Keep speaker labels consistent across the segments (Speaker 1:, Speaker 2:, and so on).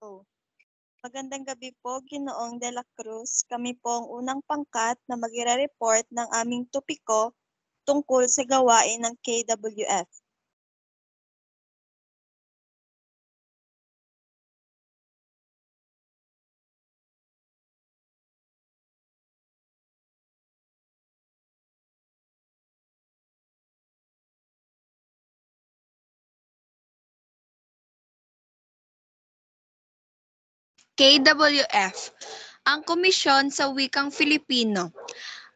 Speaker 1: Oh, magandang gabi po, Ginoong De la Cruz. Kami po ang unang pangkat na magre-report ng aming topiko tungkol sa gawain ng KWF.
Speaker 2: KWF, ang Komisyon sa Wikang Filipino,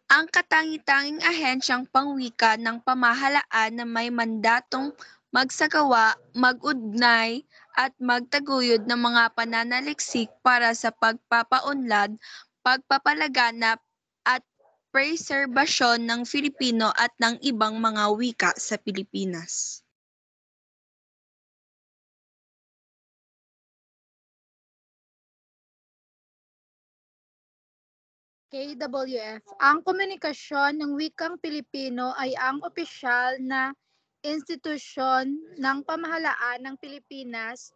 Speaker 2: ang katangi-tanging ahensyang pangwika ng pamahalaan na may mandatong magsagawa, mag-ugnay at magtaguyod ng mga pananaliksik para sa pagpapaunlad, pagpapalaganap at preserbasyon ng Filipino at ng ibang mga wika sa Pilipinas.
Speaker 3: KWF. Ang komunikasyon ng wikang Pilipino ay ang opisyal na institusyon ng pamahalaan ng Pilipinas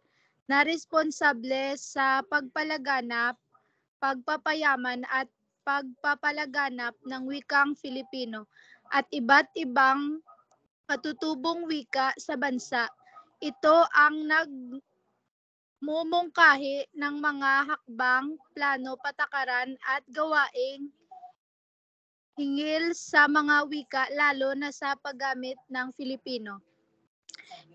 Speaker 3: na responsable sa pagpalaganap, pagpapayaman at pagpapalaganap ng wikang Filipino at iba't ibang katutubong wika sa bansa. Ito ang mumungkahi ng mga hakbang, plano, patakaran at gawaing hingil sa mga wika lalo na sa paggamit ng Filipino.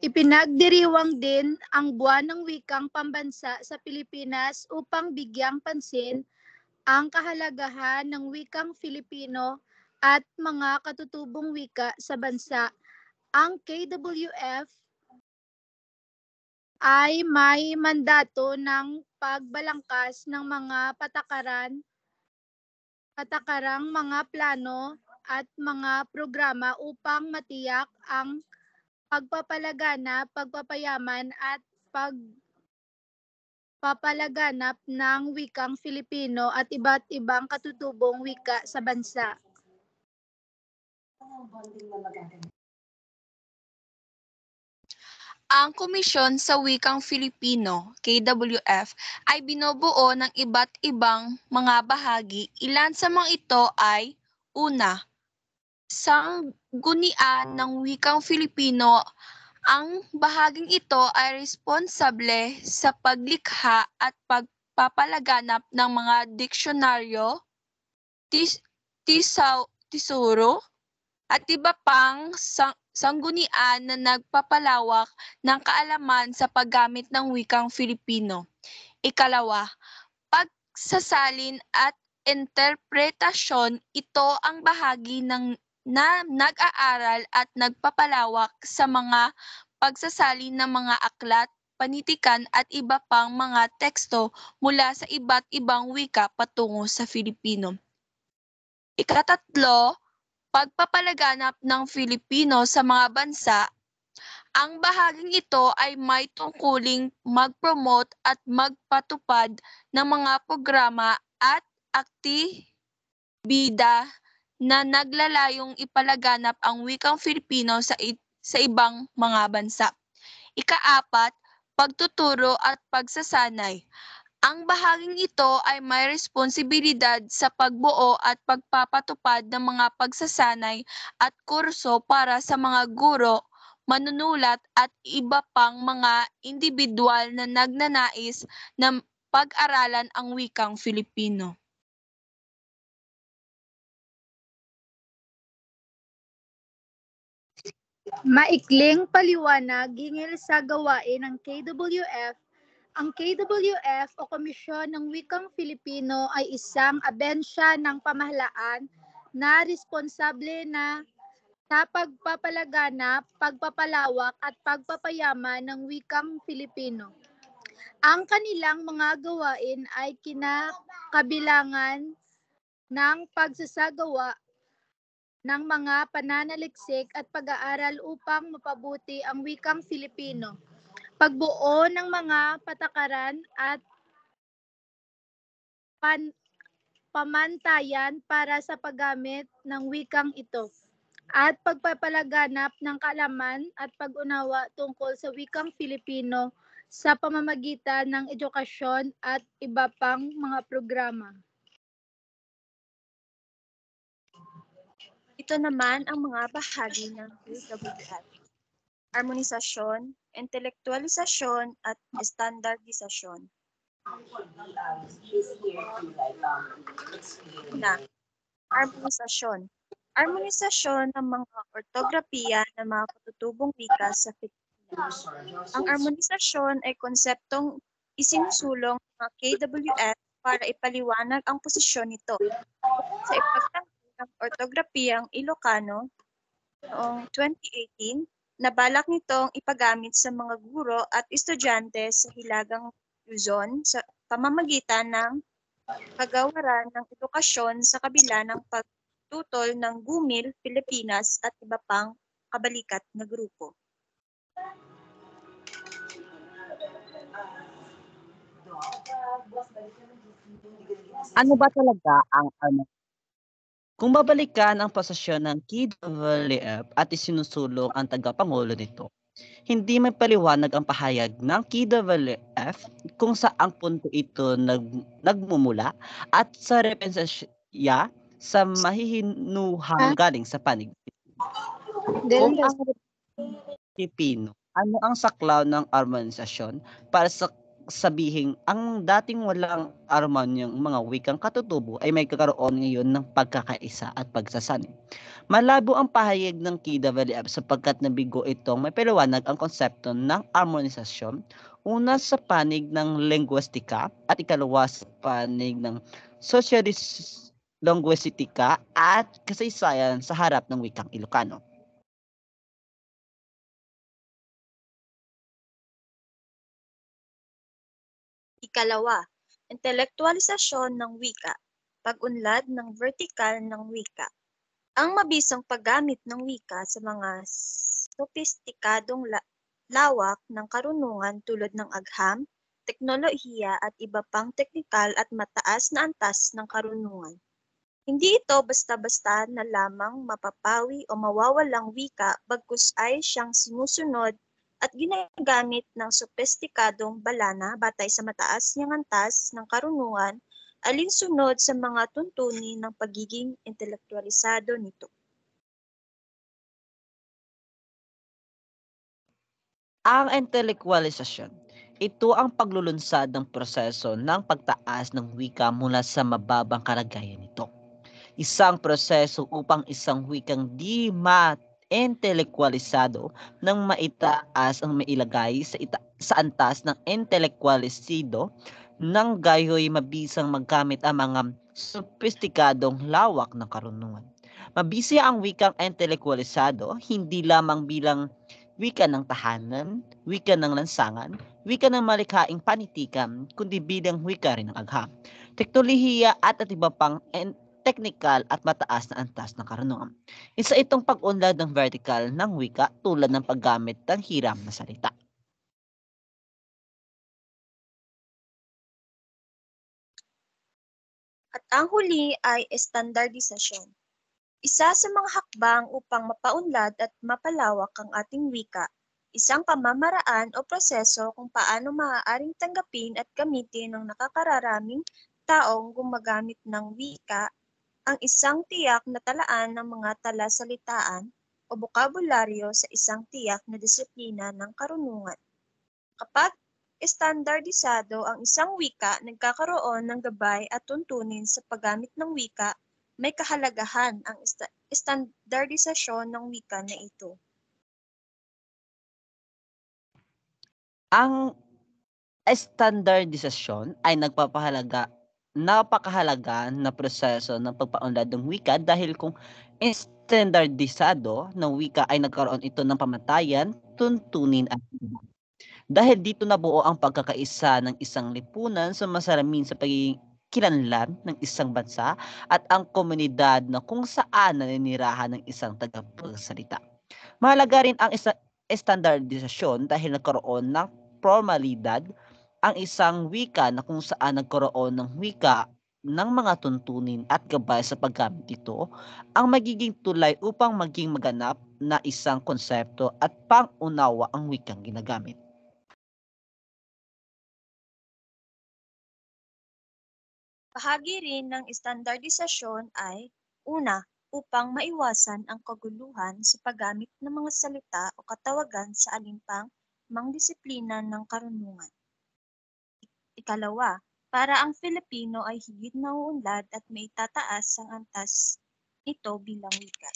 Speaker 3: Ipinagdiriwang din ang buwan ng wikang pambansa sa Pilipinas upang bigyang pansin ang kahalagahan ng wikang Filipino at mga katutubong wika sa bansa. Ang KWF ay may mandato ng pagbalangkas ng mga patakarang mga plano at mga programa upang matiyak ang pagpapalaganap, pagpapayaman at pagpapalaganap ng wikang Filipino at iba't ibang katutubong wika sa bansa.
Speaker 2: Ang Komisyon sa Wikang Filipino, KWF, ay binubuo ng iba't ibang mga bahagi. Ilan sa mga ito ay: una, sanggunian ng wikang Filipino. Ang bahaging ito ay responsable sa paglikha at pagpapalaganap ng mga diksyonaryo, tesuro, at iba pang sanggunian na nagpapalawak ng kaalaman sa paggamit ng wikang Filipino. Ikalawa, pagsasalin at interpretasyon. Ito ang bahagi na nag-aaral at nagpapalawak sa mga pagsasalin ng mga aklat, panitikan at iba pang mga teksto mula sa iba't ibang wika patungo sa Filipino. Ikatatlo, pagpapalaganap ng Filipino sa mga bansa. Ang bahaging ito ay may tungkuling mag-promote at magpatupad ng mga programa at aktibida na naglalayong ipalaganap ang wikang Filipino sa ibang mga bansa. Ikaapat, pagtuturo at pagsasanay. Ang bahaging ito ay may responsibilidad sa pagbuo at pagpapatupad ng mga pagsasanay at kurso para sa mga guro, manunulat at iba pang mga individual na nagnanais na pag-aralan ang wikang Filipino.
Speaker 3: Maikling paliwanag hingil sa gawain ng KWF. Ang KWF o Komisyon ng Wikang Filipino ay isang abensya ng pamahalaan na responsable na sa pagpapalaganap, pagpapalawak at pagpapayaman ng wikang Filipino. Ang kanilang mga gawain ay kinakabilangan ng pagsasagawa ng mga pananaliksik at pag-aaral upang mapabuti ang wikang Filipino, pagbuo ng mga patakaran at pamantayan para sa paggamit ng wikang ito, at pagpapalaganap ng kaalaman at pag-unawa tungkol sa wikang Filipino sa pamamagitan ng edukasyon at iba pang mga programa.
Speaker 1: Ito naman ang mga bahagi ng KWF. Harmonisasyon, intelektualisasyon, at estandardisasyon. Una, harmonisasyon. Harmonisasyon ng mga ortografiya ng mga katutubong wika sa Pilipinas. Ang harmonisasyon ay konseptong isinusulong ng mga KWF para ipaliwanag ang posisyon nito sa ipagtanggol ng ortografiyang Ilocano noong 2018 na balak nitong ipagamit sa mga guro at estudyante sa Hilagang Luzon sa pamamagitan ng kagawaran ng edukasyon sa kabila ng pagtutol ng GUMIL Pilipinas at iba pang kabalikat na grupo.
Speaker 4: Ano ba talaga ang Kung babalikan ang posisyon ng KWF at isinusulong ang tagapangulo nito, hindi may paliwanag ang pahayag ng KWF kung saang punto ito nagmumula at sa repensasya sa mahihinuhang galing sa panig. Kung ang Pilipino, ano ang saklaw ng harmonisasyon para sa sabihin ang dating walang harmonyang mga wikang katutubo ay may kakaroon ngayon ng pagkakaisa at pagsasanib. Malabo ang pahayag ng KWF sapagkat nabigo itong may paliwanag ang konsepto ng harmonisasyon, una sa panig ng linguistika at ikalawa sa panig ng socio-linguistika at kasaysayan sa harap ng wikang Ilocano.
Speaker 1: Ikalawa, intelektualisasyon ng wika, pag-unlad ng vertikal ng wika. Ang mabisang paggamit ng wika sa mga sopistikadong lawak ng karunungan tulad ng agham, teknolohiya at iba pang teknikal at mataas na antas ng karunungan. Hindi ito basta-basta na lamang mapapawi o mawawalang wika bagkus ay siyang sinusunod at ginagamit ng sopistikadong balana batay sa mataas niyang antas ng karunungan alinsunod sa mga tuntunin ng pagiging intelektualisado nito.
Speaker 4: Ang intelektualisasyon, ito ang paglulunsad ng proseso ng pagtaas ng wika mula sa mababang kalagayan nito. Isang proseso upang isang wikang di ma-intelektualisado nang maitaas ang mailagay sa antas ng intelektualisido nang gayo'y mabisang maggamit ang mga sopistikadong lawak ng karunungan. Mabisi ang wikang intelektualisado hindi lamang bilang wika ng tahanan, wika ng lansangan, wika ng malikhaing panitikan, kundi bilang wika rin ng agham, teknolohiya at iba pang technical at mataas na antas ng karunungan. Isa itong pag-unlad ng vertical ng wika tulad ng paggamit ng hiram na salita.
Speaker 1: At ang huli ay estandardisasyon. Isa sa mga hakbang upang mapaunlad at mapalawak ang ating wika, isang pamamaraan o proseso kung paano maaaring tanggapin at gamitin ng nakakararaming taong gumagamit ng wika ang isang tiyak na talaan ng mga talasalitaan o bokabularyo sa isang tiyak na disiplina ng karunungan. Kapag estandardisado ang isang wika, nagkakaroon ng gabay at tuntunin sa paggamit ng wika, may kahalagahan ang estandardisasyon ng wika na ito.
Speaker 4: Ang estandardisasyon ay napakahalaga na proseso ng pagpaunlad ng wika dahil kung standardisado ng wika ay nagkaroon ito ng pamantayan, tuntunin at dahil dito nabuo ang pagkakaisa ng isang lipunan sa masalamin sa pagiging kilanlan ng isang bansa at ang komunidad na kung saan naninirahan ng isang tagapagsalita. Mahalaga rin ang standardisasyon dahil nagkaroon ng formalidad ang isang wika na kung saan nagkaroon ng wika ng mga tuntunin at gabay sa paggamit nito ang magiging tulay upang maging maganap na isang konsepto at pang-unawa ang wikang ginagamit.
Speaker 1: Bahagi rin ng estandardisasyon ay, una, upang maiwasan ang kaguluhan sa paggamit ng mga salita o katawagan sa alimpang mang disiplina ng karunungan. Ikalawa, para ang Filipino ay higit na uunlad at maitataas ang antas nito bilang wika.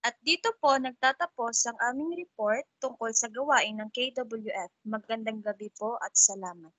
Speaker 1: At dito po nagtatapos ang aming report tungkol sa gawain ng KWF. Magandang gabi po at salamat.